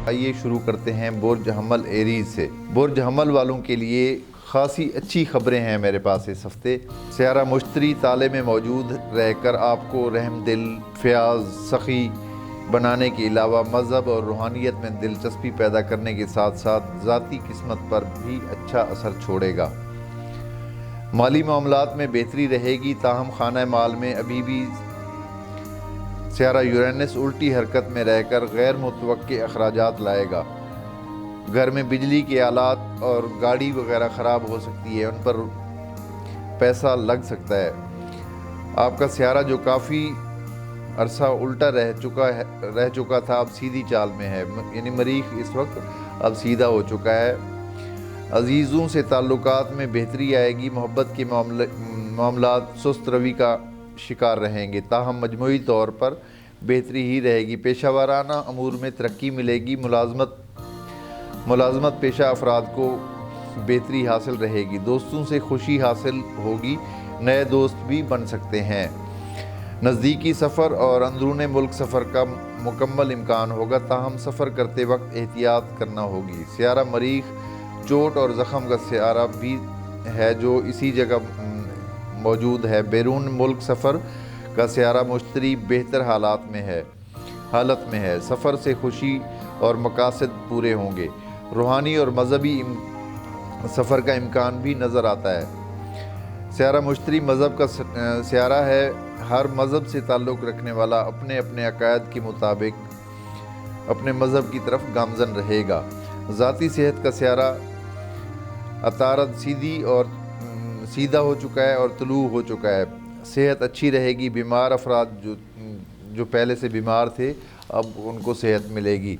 آئیے شروع کرتے ہیں برج حمل ایریز سے۔ برج حمل والوں کے لیے خاصی اچھی خبریں ہیں میرے پاس اس ہفتے۔ سیارہ مشتری تالے میں موجود رہ کر آپ کو رحم دل، فیاض، سخی بنانے کے علاوہ مذہب اور روحانیت میں دلچسپی پیدا کرنے کے ساتھ ساتھ ذاتی قسمت پر بھی اچھا اثر چھوڑے گا۔ مالی معاملات میں بہتری رہے گی، تاہم خانہ مال میں ابھی بھی سیارہ یورینس الٹی حرکت میں رہ کر غیر متوقع اخراجات لائے گا۔ گھر میں بجلی کے آلات اور گاڑی وغیرہ خراب ہو سکتی ہے، ان پر پیسہ لگ سکتا ہے۔ آپ کا سیارہ جو کافی عرصہ الٹا رہ چکا تھا اب سیدھی چال میں ہے، یعنی مریخ اس وقت اب سیدھا ہو چکا ہے۔ عزیزوں سے تعلقات میں بہتری آئے گی، محبت کے معاملات سست روی کا شکار رہیں گے، تاہم مجموعی طور پر بہتری ہی رہے گی۔ پیشہ ورانہ امور میں ترقی ملے گی، ملازمت پیشہ افراد کو بہتری حاصل رہے گی، دوستوں سے خوشی حاصل ہوگی، نئے دوست بھی بن سکتے ہیں۔ نزدیکی سفر اور اندرون ملک سفر کا مکمل امکان ہوگا، تاہم سفر کرتے وقت احتیاط کرنا ہوگی۔ سیارہ مریخ چوٹ اور زخم کا سیارہ بھی ہے جو اسی جگہ موجود ہے۔ بیرون ملک سفر کا سیارہ مشتری بہتر حالت میں ہے، سفر سے خوشی اور مقاصد پورے ہوں گے۔ روحانی اور مذہبی سفر کا امکان بھی نظر آتا ہے۔ سیارہ مشتری مذہب کا سیارہ ہے، ہر مذہب سے تعلق رکھنے والا اپنے اپنے عقائد کے مطابق اپنے مذہب کی طرف گامزن رہے گا۔ ذاتی صحت کا سیارہ عطارد سیدھا ہو چکا ہے اور طلوع ہو چکا ہے، صحت اچھی رہے گی۔ بیمار افراد جو پہلے سے بیمار تھے اب ان کو صحت ملے گی۔